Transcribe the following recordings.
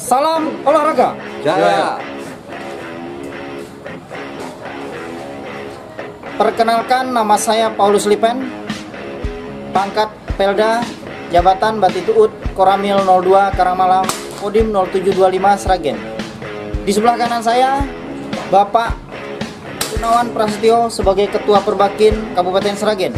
Salam olahraga. Jaya. Perkenalkan, nama saya Paulus Lipen, pangkat Pelda, jabatan Batituut Koramil 02 Karangmalam, Kodim 0725 Sragen. Di sebelah kanan saya Bapak Gunawan Prasetyo sebagai Ketua Perbakin Kabupaten Sragen.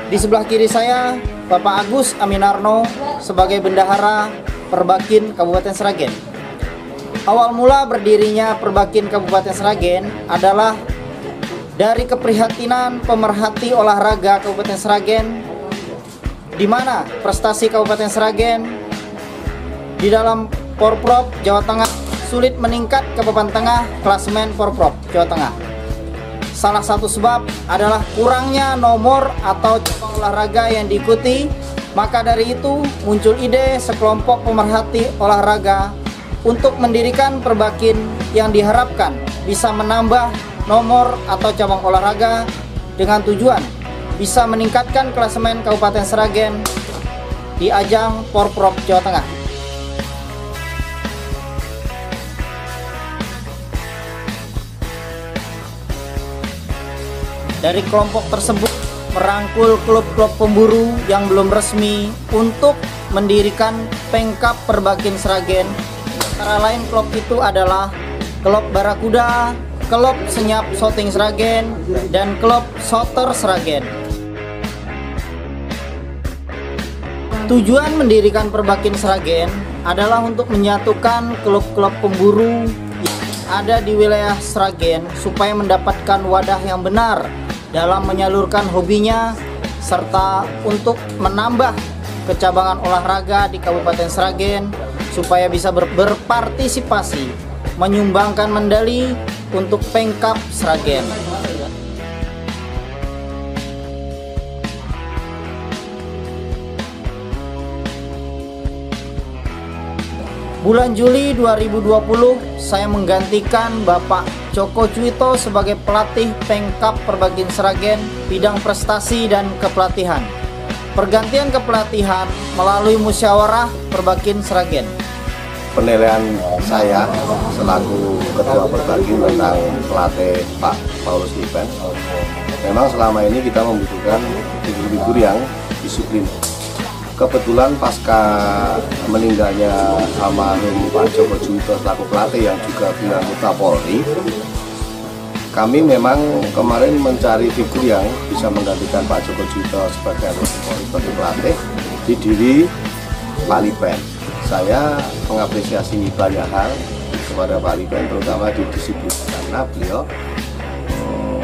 Di sebelah kiri saya Bapak Agus Aminarno sebagai Bendahara Perbakin Kabupaten Sragen. Awal mula berdirinya Perbakin Kabupaten Sragen adalah dari keprihatinan pemerhati olahraga Kabupaten Sragen, di mana prestasi Kabupaten Sragen di dalam Porprov Jawa Tengah sulit meningkat ke papan tengah klasemen Porprov Jawa Tengah. Salah satu sebab adalah kurangnya nomor atau cabang olahraga yang diikuti. Maka dari itu muncul ide sekelompok pemerhati olahraga untuk mendirikan Perbakin yang diharapkan bisa menambah nomor atau cabang olahraga dengan tujuan bisa meningkatkan klasemen Kabupaten Sragen di ajang Porprov Jawa Tengah. Dari kelompok tersebut merangkul klub-klub pemburu yang belum resmi untuk mendirikan Pengkap Perbakin Sragen. Antara lain klub itu adalah Klub Barakuda, Klub Senyap Shooting Sragen, dan Klub Shooter Sragen. Tujuan mendirikan Perbakin Sragen adalah untuk menyatukan klub-klub pemburu yang ada di wilayah Sragen supaya mendapatkan wadah yang benar dalam menyalurkan hobinya serta untuk menambah kecabangan olahraga di Kabupaten Sragen supaya bisa berpartisipasi menyumbangkan medali untuk Pengkap Sragen. Bulan Juli 2020 saya menggantikan Bapak Joko Cuito sebagai pelatih Pengkap Perbakin Sragen bidang prestasi dan kepelatihan. Pergantian kepelatihan melalui musyawarah Perbakin Sragen. Penilaian saya selaku Ketua Perbakin tentang pelatih Pak Paulus Lipen, memang selama ini kita membutuhkan figur-figur yang disiplin. Kebetulan pasca meninggalnya almarhum Pak Joko Cuito selaku pelatih yang juga bintang Putra Polri, kami memang kemarin mencari figur yang bisa menggantikan Pak Joko Cuito sebagai Polri sebagai pelatih di diri Pak Lipen. Saya mengapresiasi banyak hal kepada Pak Lipen, terutama di disiplin, karena beliau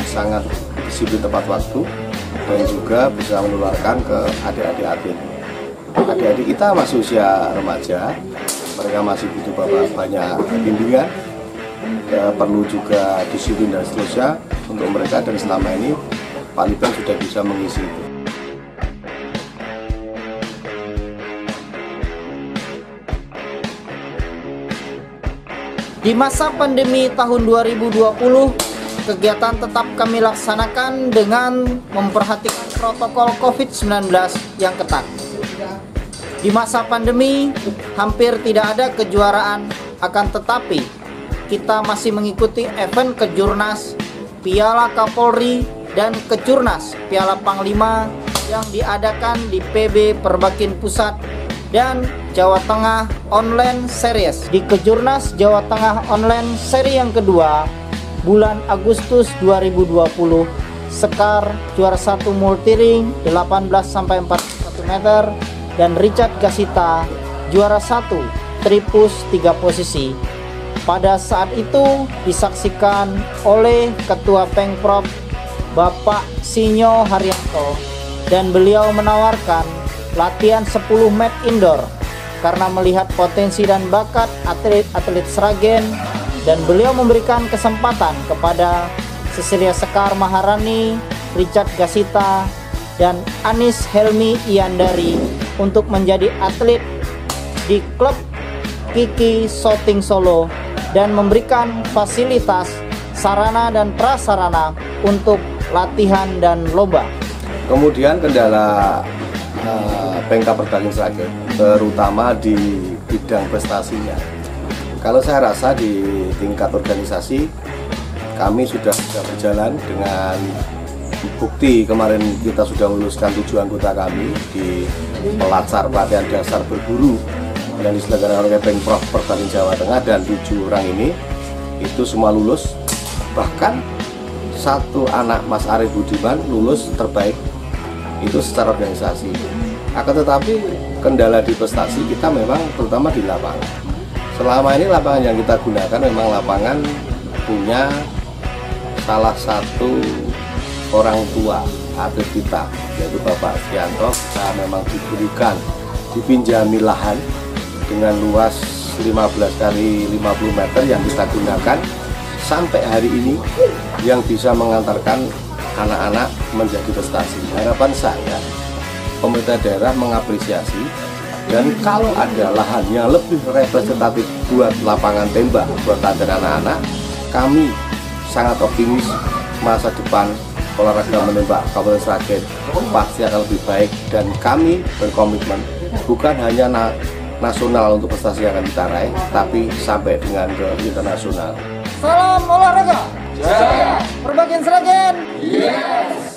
sangat disiplin tepat waktu dan juga bisa menularkan ke adik-adik atlet. Adik-adik kita masih usia remaja, mereka masih butuh banyak bimbingan, perlu juga disiplin dan seterusnya untuk mereka, dan selama ini Pak Lipen sudah bisa mengisi itu. Di masa pandemi tahun 2020, kegiatan tetap kami laksanakan dengan memperhatikan protokol COVID-19 yang ketat. Di masa pandemi, hampir tidak ada kejuaraan, akan tetapi kita masih mengikuti event Kejurnas, Piala Kapolri, dan Kejurnas Piala Panglima yang diadakan di PB Perbakin Pusat dan Jawa Tengah Online Series. Di Kejurnas Jawa Tengah Online Seri yang kedua, bulan Agustus 2020, Sekar juara 1 multiring 18-41 meter, dan Richard Gasita juara 1 tripus 3 posisi. Pada saat itu disaksikan oleh Ketua Pengprov Bapak Sinyo Haryanto, dan beliau menawarkan latihan 10 mat indoor karena melihat potensi dan bakat atlet-atlet Sragen, dan beliau memberikan kesempatan kepada Cecilia Sekar Maharani, Richard Gasita, dan Anis Helmi Iyandari untuk menjadi atlet di klub Kiki Shooting Solo dan memberikan fasilitas, sarana dan prasarana untuk latihan dan lomba. Kemudian kendala Pengkap Perbakin Sragen terutama di bidang prestasinya. Kalau saya rasa di tingkat organisasi kami sudah berjalan dengan bukti kemarin kita sudah meluluskan 7 anggota kami di pelajar pelatihan dasar berburu yang diselenggarakan oleh Pemprov Pertanian Jawa Tengah, dan 7 orang ini itu semua lulus. Bahkan satu anak Mas Arif Budiman lulus terbaik itu secara organisasi. Akan tetapi kendala di prestasi kita memang terutama di lapangan. Selama ini lapangan yang kita gunakan memang lapangan punya salah satu orang tua atlet kita, yaitu Bapak Sianto. Kita memang dipinjami lahan dengan luas 15 kali 50 meter yang kita gunakan sampai hari ini, yang bisa mengantarkan anak-anak menjadi prestasi. Harapan saya pemerintah daerah mengapresiasi, dan kalau ada lahan yang lebih representatif buat lapangan tembak, buat latihan anak-anak, kami sangat optimis masa depan olahraga menembak Kabupaten Sragen pasti akan lebih baik, dan kami berkomitmen bukan hanya nasional untuk prestasi yang akan kita raih, tapi sampai dengan ke internasional. Salam olahraga. Perbagian Sragen. Yes.